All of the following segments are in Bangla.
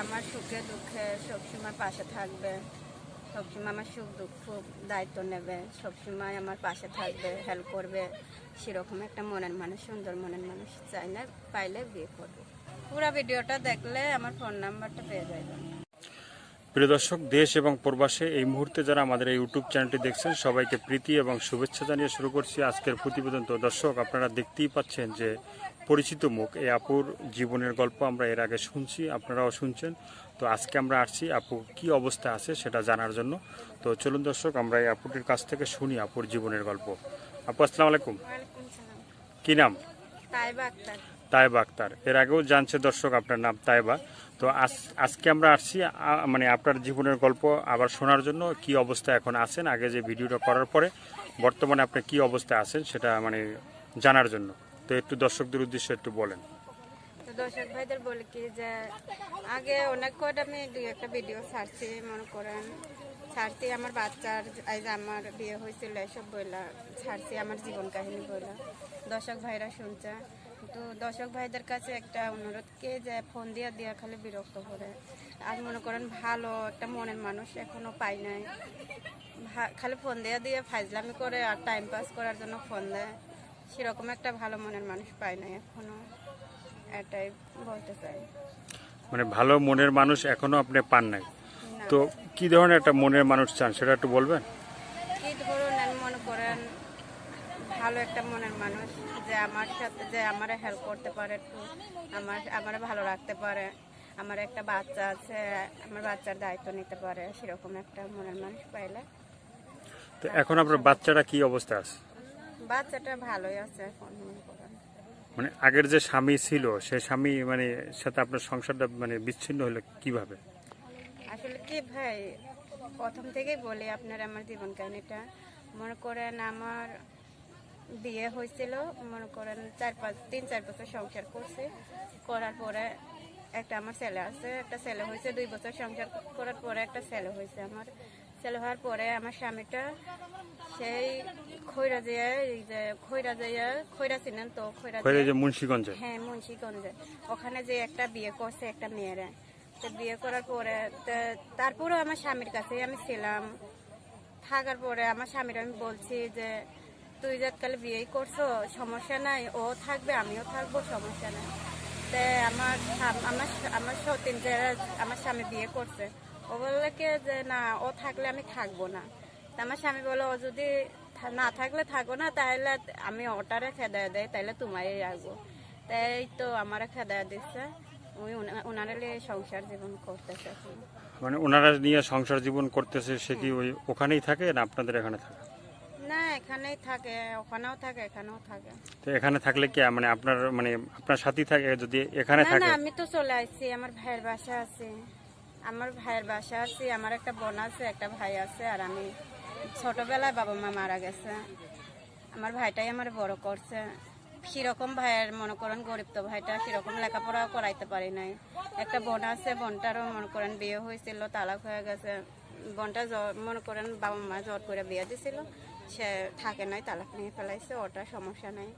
আমার সুখে দুঃখে সবসময় পাশে থাকবে, সবসময় আমার সুখ দুঃখ দায়িত্ব নেবে, সবসময় আমার পাশে থাকবে, হেল্প করবে, সেরকম একটা মনের মানুষ, সুন্দর মনের মানুষ চাইলে পাইলে বিয়ে করবে। পুরো ভিডিওটা দেখলে আমার ফোন নাম্বারটা পেয়ে যাবেন। প্রিয় দর্শক, দেশ এবং প্রবাসে এই মুহূর্তে যারা আমাদের এই ইউটিউব চ্যানেলটি দেখছেন সবাইকে প্রীতি এবং শুভেচ্ছা জানিয়ে শুরু করছি আজকের প্রতিবেদন। তো দর্শক, আপনারা দেখতেই পাচ্ছেন যে পরিচিত মুখ এই আপুর জীবনের গল্প আমরা এর আগে শুনছি, আপনারাও শুনছেন। তো আজকে আমরা আসছি আপু কি অবস্থা আছে সেটা জানার জন্য। তো চলুন দর্শক, আমরা এই আপুটির কাছ থেকে শুনি আপুর জীবনের গল্প। আপু আসসালামু আলাইকুম। ওয়ালাইকুম সালাম। কি নাম? তাইবা আক্তার। তাইবা আক্তার। এর আগেও জানছে দর্শক আপনার নাম তাইবা। তো আজকে আমরা আসছি মানে আপনার জীবনের গল্প আবার শোনার জন্য। কি অবস্থা এখন আছেন, আগে যে ভিডিওটা করার পরে বর্তমানে আপনি কি অবস্থায় আছেন সেটা মানে জানার জন্য। তো একটু দর্শকদের উদ্দেশ্যে একটু বলেন। তো দর্শক ভাইদের বলি কি যে আগে অনেক কয়টা আমি দুই একটা ভিডিও ছাড়ছি, মনে করেন ছাড়ছি আমার বাচ্চার, আজ আমার বিয়ে হয়েছিল এসব বইলা ছাড়ছি, আমার জীবন কাহিনী বইলা দর্শক ভাইরা শুনছে। তো দর্শক ভাইদের কাছে একটা অনুরোধ কি যে ফোন দিয়ে খালি বিরক্ত করে, আর মনে করেন ভালো একটা মনের মানুষ এখনো পাই নাই, খালি ফোন দিয়ে ফাইজলামি করে আর টাইম পাস করার জন্য ফোন দেয়, সেরকম একটা ভালো মনের মানুষ পাই নাই এখনো, এটাই বলতে চাই। মানে ভালো মনের মানুষ এখনো আপনি পান নাই। না। তো কি ধরনের একটা মনের মানুষ চান সেটা একটু বলবেন। কি ধরুন মনে করেন ভালো একটা মনের মানুষ, যে আমার সাথে যে আমার হেল্প করতে পারে, একটু আমার ভালো রাখতে পারে, আমার একটা বাচ্চা আছে, আমার বাচ্চার দায়িত্ব নিতে পারে, সেরকম একটা মনের মানুষ পাইলে। তো এখন আপনার বাচ্চাটা কি অবস্থা আছে? বাচ্চাটা ভালোই আছে এখন, মনে করেন। মানে আগের যে স্বামী ছিল সে স্বামী মানে সাথে আপনার সংসারটা মানে বিচ্ছিন্ন হলো কিভাবে? আসলে কি ভাই, প্রথম থেকেই বলি আপনার আমার জীবন কাহিনীটা। মনে করেন আমার বিয়ে হয়েছিল, মনে করেন 3-4 বছর সংসার করছি, করার পরে একটা আমার ছেলে আছে, একটা ছেলে হয়েছে, 2 বছর সংসার করার পরে একটা ছেলে হয়েছে। আমার ছেলে হওয়ার পরে আমার স্বামীটা সেই খৈরা চিনেন তো, মুন্সিগঞ্জে। হ্যাঁ মুন্সিগঞ্জে, ওখানে যে একটা বিয়ে করছে একটা মেয়েরা। তো বিয়ে করার পরে তারপরেও আমার স্বামীর কাছেই আমি ছিলাম। থাকার পরে আমার স্বামীর আমি বলছি যে তুই যাতকালে বিয়েই করছো, সমস্যা নাই, ও থাকবে আমিও থাকবো, সমস্যা নাই। তো আমার আমার আমার সতীন যে আমার স্বামী বিয়ে করছে, ও বললে কি যে না, ও থাকলে আমি থাকবো না। তা আমার স্বামী বলে ও যদি না থাকলে থাকো না, তাহলে আমি ওটারে খেদায় দেয়, তাইলে তোমারই রাখবো। তাই তো আমার খেদায় দিচ্ছে, ওই ওনারা সংসার জীবন করতেছে। মানে ওনারা নিয়ে সংসার জীবন করতেছে, সে কি ওই ওখানেই থাকে না আপনাদের এখানে থাকে? না, এখানেই থাকে, ওখানেও থাকে, এখানেও থাকে। তো এখানে থাকলে কি মানে আপনার সাথী থাকে যদি এখানে না থাকে? না, আমি তো চলে আসছি, আমার ভাইয়ের বাসা আছে, আমার একটা বোন আছে, একটা ভাই আছে, আর আমি ছোটবেলায় বাবা মা মারা গেছে, আমার ভাইটাই আমার বড় করছে। সেরকম ভাইয়ের মনে করেন গরিব তো, ভাইটা সেরকম লেখাপড়াও করাইতে পারি নাই। একটা বোন আছে, বোনটারও মনে করেন বিয়ে হয়েছিল, তালাক হয়ে গেছে। বোনটা মনে করেন বাবা মা জোর করে বিয়ে দিছিল, সে থাকে নাই, তালাক নিয়ে ফেলাইছে, ওটা সমস্যা নাই।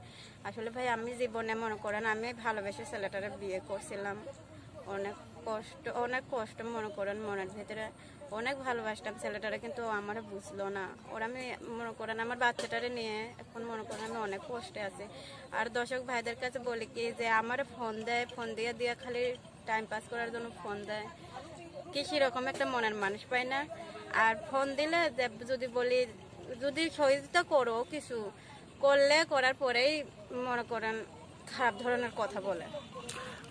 আসলে ভাই আমি জীবনে মনে করেন আমি ভালোবেসে ছেলেটারে বিয়ে করছিলাম, অনেক কষ্ট মনে করেন মনের ভিতরে, অনেক ভালোবাসতাম ছেলেটারে, কিন্তু আমার বুঝলো না। ওরা আমি মনে করেন আমার বাচ্চাটারে নিয়ে এখন মনে করেন আমি অনেক কষ্টে আছি। আর দর্শক ভাইদের কাছে বলি কি যে আমার ফোন দেয়, ফোন দিয়ে খালি টাইম পাস করার জন্য ফোন দেয়, কি সেরকম একটা মনের মানুষ পাই না। আর ফোন দিলে যদি বলি যদি সহযোগিতা করো, কিছু করলে করার পরেই মনে করেন খারাপ ধরনের কথা বলে।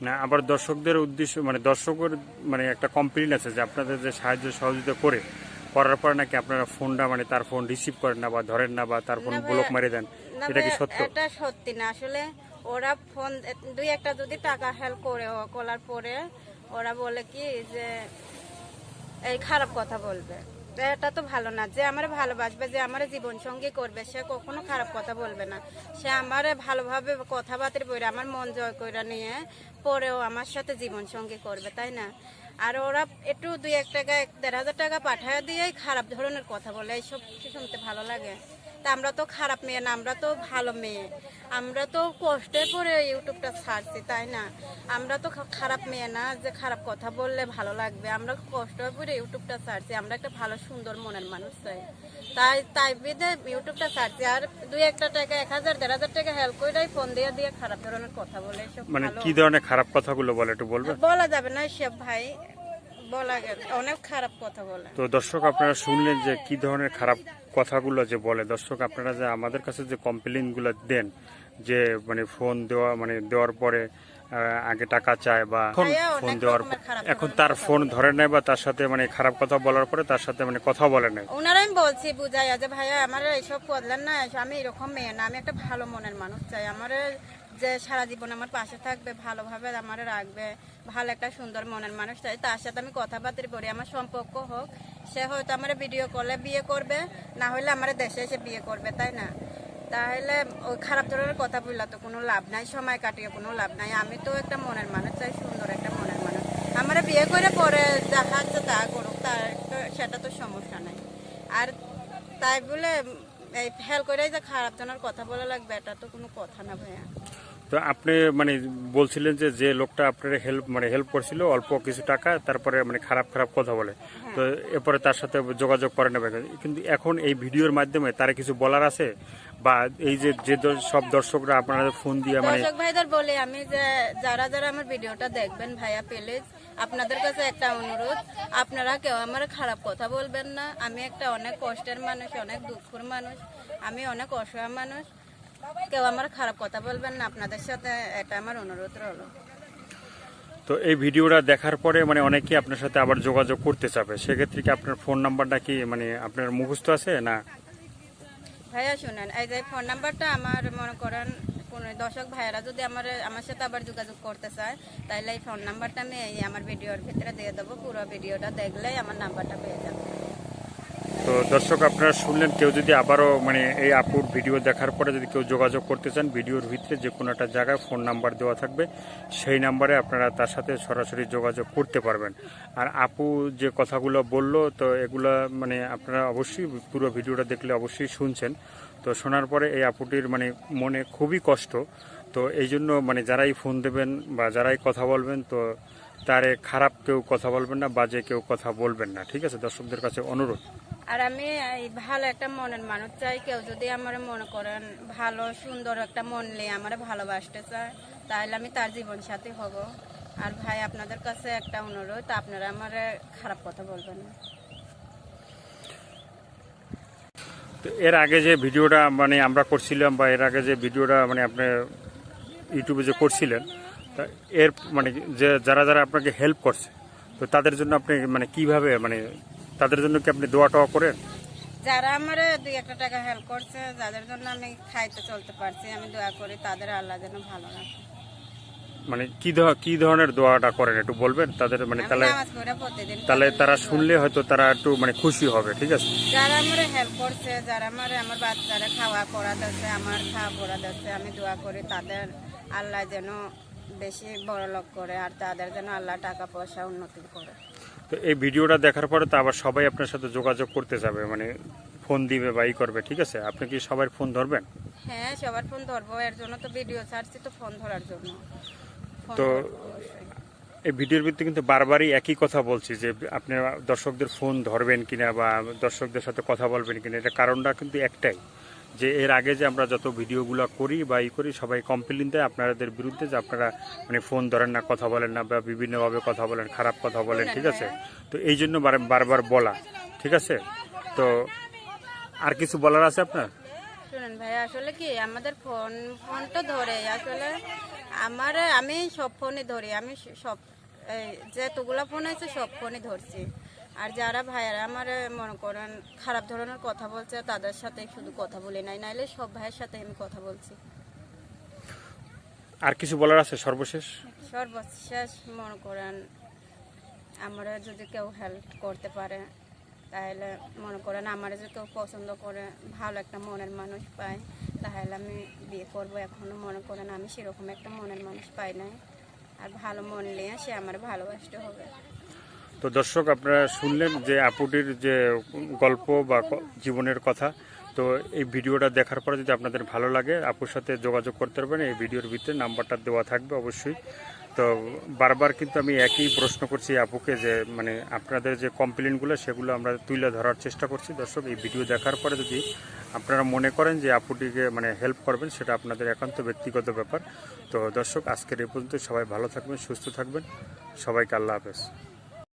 না, আবার দর্শকদের উদ্দেশ্য মানে দর্শকের মানে একটা কমপ্লেইন আছে যে আপনাদের যে সাহায্য সহযোগিতা করার পর নাকি আপনারা ফোনটা মানে তার ফোন রিসিভ করেন না বা ধরেন না বা তার ফোন ব্লক মেরে দেন, এটা কি সত্য? এটা সত্যি না, আসলে ওরা ফোন দুই একটা যদি টাকা হেল্প করে করার পরে ওরা বলে কি যে এই খারাপ কথা বলবে, এটা তো ভালো না। যে আমার ভালোবাসবে, যে আমার জীবন সঙ্গী করবে, সে কখনো খারাপ কথা বলবে না। সে আমার ভালোভাবে কথাবার্তা বলে আমার মন জয় করে নিয়ে পরেও আমার সাথে জীবন সঙ্গী করবে, তাই না? আর ওরা একটু 2-1 টাকা 1,500 টাকা পাঠায় দিয়ে খারাপ ধরনের কথা বলে, এইসব শুনতে ভালো লাগে। তা আমরা তো খারাপ মেয়ে না, আমরা তো ভালো মেয়ে, আমরা তো কষ্টে পড়ে ইউটিউবটা ছাড়ছি, তাই না? আমরা তো খারাপ মেয়ে না যে খারাপ কথা বললে ভালো লাগবে। আমরা কষ্ট করে ইউটিউবটা ছাড়ছি, আমরা একটা ভালো সুন্দর মনের মানুষ চাই, তাই বিধে ইউটিউবটা ছাড়ছি। আর 2-1 টাকা 1000 1500 টাকা হেল্প করে ফোন দিয়ে দিয়ে খারাপ ধরনের কথা বলে, এসব মানে ভালো কি ধরনের খারাপ কথাগুলো বলে একটু বলবেন? বলা যাবে না সব ভাই, বলা গেল অনেক খারাপ কথা বলে। তো দর্শক আপনারা শুনলেন যে কি ধরনের খারাপ কথাগুলো যে বলে। দর্শক আপনারা যে আমাদের কাছে যে কমপ্লেইনগুলো দেন যে মানে ফোন দেওয়া মানে দেওয়ার পরে আগে টাকা চায় বা ভাইয়া, ফোন অনেক দেওয়ার রকমের খারাপ এখন ধরনের তার কথা ফোন বলে। ধরে নেয় বা তার সাথে মানে খারাপ কথা বলার পরে তার সাথে মানে কথা বলে নেয়। ওনারা আমি বলছি বুঝাই যে ভাইয়া আমার এইসব করলেন না, আমি এরকম মেয়ে না, আমি একটা ভালো মনের মানুষ চাই, আমার যে সারা জীবন আমার পাশে থাকবে, ভালোভাবে আমার রাখবে, ভালো একটা সুন্দর মনের মানুষ চাই, তার সাথে আমি কথাবার্তা বলি, আমার সম্পর্ক হোক, সে হয়তো আমার ভিডিও কলে বিয়ে করবে, না হলে আমার দেশে এসে বিয়ে করবে, তাই না? তাহলে ওই খারাপ ধরনের কথা বললে তো কোনো লাভ নাই, সময় কাটিয়ে কোনো লাভ নাই। আমি তো একটা মনের মানুষ চাই, সুন্দর একটা মনের মানুষ। আমার বিয়ে করে পরে দেখা যাচ্ছে তা করুক, তার সেটা তো সমস্যা নাই। আর তাই বলে এই ফেল করে যে খারাপ জনের কথা বলা লাগবে, এটা তো কোনো কথা না ভাইয়া। তো আপনি মানে বলছিলেন যে যে লোকটা আপনার হেল্প করছিল অল্প কিছু টাকা, তারপরে মানে খারাপ খারাপ কথা বলে, তো এরপরে তার সাথে যোগাযোগ করে নেবে, কিন্তু এখন এই ভিডিওর মাধ্যমে তারা কিছু বলার আছে বা এই যে যে সব দর্শকরা আপনারা ফোন দিয়ে মানে দর্শক ভাইদের বলি আমি যে যারা যারা আমার ভিডিওটা দেখবেন ভাইয়া, প্লিজ আপনাদের কাছে একটা অনুরোধ, আপনারা কেউ আমার খারাপ কথা বলবেন না। আমি একটা অনেক কষ্টের মানুষ, অনেক দুঃখের মানুষ, আমি অনেক অসহায় মানুষ, কেউ আমার খারাপ কথা বলবেন না, আপনাদের সাথে এটা আমার অনুরোধ রইল। তো এই ভিডিওটা দেখার পরে মানে অনেকেই আপনার সাথে আবার যোগাযোগ করতে চাবে, সেক্ষেত্রে কি আপনার ফোন নাম্বারটা কি মানে আপনার মুখস্থ আছে না? ভাইয়া শুনেন, এই যে ফোন নাম্বারটা আমার মনে করেন কোন দর্শক ভাইয়েরা যদি আমার সাথে আবার যোগাযোগ করতে চায়, তাহলে এই ফোন নাম্বারটা আমি এই আমার ভিডিওর ভিতরে দিয়ে দেবো, পুরো ভিডিওটা দেখলেই আমার নাম্বারটা পেয়ে যাবে। তো দর্শক আপনারা শুনলেন, কেউ যদি আবারও মানে এই আপুর ভিডিও দেখার পরে যদি কেউ যোগাযোগ করতে চান, ভিডিওর ভিতরে যে কোনো একটা জায়গায় ফোন নাম্বার দেওয়া থাকবে, সেই নাম্বারে আপনারা তার সাথে সরাসরি যোগাযোগ করতে পারবেন। আর আপু যে কথাগুলো বললো, তো এগুলা মানে আপনারা অবশ্যই পুরো ভিডিওটা দেখলে অবশ্যই শুনছেন। তো শোনার পরে এই আপুটির মানে মনে খুবই কষ্ট। তো এই জন্য মানে যারাই ফোন দেবেন বা যারাই কথা বলবেন, তো তারে খারাপ কেউ কথা বলবেন না, বাজে কেউ কথা বলবেন না, ঠিক আছে? দর্শকদের কাছে অনুরোধ। আর আমি এই ভালো একটা মনের মানুষ চাই, কেউ যদি আমার মনে করেন ভালো সুন্দর একটা মন নিয়ে আমার ভালোবাসতে চায়, তাহলে আমি তার জীবন সাথী হব। আর ভাই আপনাদের কাছে একটা অনুরোধ, আপনারা আমার খারাপ কথা বলবেন না। তো এর আগে যে ভিডিওটা মানে আমরা করছিলাম বা এর আগে যে ভিডিওটা মানে আপনি ইউটিউবে যে করছিলেন, তা এর মানে যে যারা যারা আপনাকে হেল্প করছে, তো তাদের জন্য আপনি মানে কিভাবে মানে তাদের জন্য কি আপনি দোয়া টোয়া করেন? যারা আমার 2-1 টাকা হেল্প করছে, যাদের জন্য আমি খাইতে চলতে পারছি, আমি দোয়া করি তাদের আল্লাহ যেন ভালো রাখে। মানে কি ধরনের দোয়াটা করেন একটু বলবেন তাদের মানে? আমি তাহলে নামাজ পড়ে প্রতিদিন তাহলে তাদের তারা জন্য দোয়া শুনলে হয়তো তারা একটু মানে খুশি হবে, ঠিক আছে? যারা আমার হেল্প করছে, যারা আমার বাচ্চারা খাওয়া পড়া দিচ্ছে, আমার খাওয়া পড়া দিচ্ছে, আমি দোয়া করি তাদের আল্লাহ যেন বেশি বড় লোক করে, আর তাদের যেন আল্লাহ টাকা পয়সা উন্নতি করে। তো এই ভিডিওটা দেখার পরে তো আবার সবাই আপনার সাথে যোগাযোগ করতে যাবে, মানে ফোন দিবে বা ই করবে, ঠিক আছে? আপনি কি সবার ফোন ধরবেন? হ্যাঁ, সবার ফোন ধরবো, এর জন্য তো ভিডিও ছাড়ছি, তো ফোন ধরার জন্য ফোন তো ধরবো অবশ্যই। এই ভিডিওর ভিতরে কিন্তু বারবারই একই কথা বলছি যে আপনি দর্শকদের ফোন ধরবেন কিনা বা দর্শকদের সাথে কথা বলবেন কিনা, এটা কারণটা কিন্তু একটাই, যে এর আগে যে আমরা যত ভিডিওগুলো করি বা ই করি, সবাই কমপ্লেইন দেয় আপনাদের বিরুদ্ধে যে আপনারা মানে ফোন ধরেন না, কথা বলেন না বা বিভিন্নভাবে কথা বলেন, খারাপ কথা বলেন, ঠিক আছে? তো এই জন্য বারবার বলা, ঠিক আছে? তো আর কিছু বলার আছে আপনার? শুনেন ভাই, আসলে কি আমাদের ফোন তো ধরে, আসলে আমি সব ফোনই ধরি, আমি সব যেতগুলা ফোন আছে সব ফোনই ধরছি। আর যারা ভাইয়ারা আমার মনে করেন খারাপ ধরনের কথা বলছে, তাদের সাথে শুধু কথা বলি নাই, নাইলে সব ভাইয়ের সাথে আমি কথা বলছি। আর কিছু বলার আছে সর্বশেষ? সর্বশেষ মনে করেন আমরা যদি কেউ হেল্প করতে পারে, তাহলে মনে করেন আমার যদি কেউ পছন্দ করে, ভালো একটা মনের মানুষ পায়, তাহলে আমি বিয়ে করব। এখনো মনে করেন আমি সেরকম একটা মনের মানুষ পাই নাই, আর ভালো মন নিয়ে সে আমার ভালোবাসতে হবে। তো দর্শক আপনারা শুনলেন যে আপুটির যে গল্প বা জীবনের কথা। তো তো এই ভিডিওটা দেখার পরে যদি আপনাদের ভালো লাগে আপুর সাথে যোগাযোগ করতে পারবেন, এই ভিডিওর ভিতরে নাম্বারটা দেওয়া থাকবে অবশ্যই। তো বারবার কিন্তু আমি একই প্রশ্ন করছি আপুকে যে মানে আপনাদের যে কমপ্লেনগুলো সেগুলো আমরা তুলে ধরার চেষ্টা করছি। দর্শক, এই ভিডিও দেখার পরে যদি আপনারা মনে করেন যে আপুটিকে মানে হেল্প করবেন, সেটা আপনাদের একান্ত ব্যক্তিগত ব্যাপার। তো দর্শক, আজকের এই পর্যন্ত। সবাই ভালো থাকবেন, সুস্থ থাকবেন, সবাইকে আল্লাহ হাফেজ।